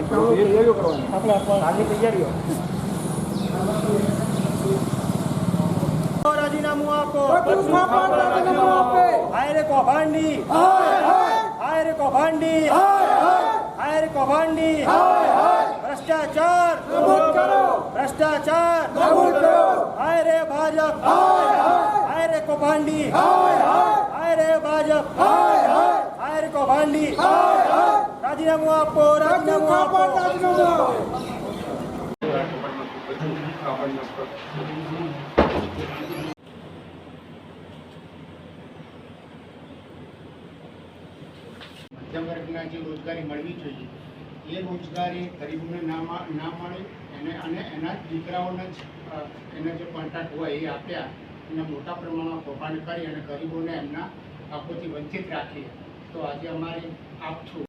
તૈયારીઓ કરવાની આગની તૈયારીઓ રાજીનામું આપો હાય રે કૌભાંડી હાય રે કૌભાંડી હાય રે કૌભાંડી ભ્રષ્ટાચાર ભ્રષ્ટાચાર હાય રે ભાજપ હાય રે કૌભાંડી હાય રે ભાજપ હાય રે કૌભાંડી રાજીનામું આપો રાજીનામું આપો મધ્યમ વર્ગના જે રોજગારી મળવી જોઈએ એ રોજગારી ગરીબોને ના મળી અને એના દીકરાઓને જ એના જે કોન્ટ્રાક્ટ હોય એ આપ્યા અને મોટા પ્રમાણમાં કૌભાંડ કરી અને ગરીબોને એમના હકોથી વંચિત રાખી તો આજે અમારી આપ છું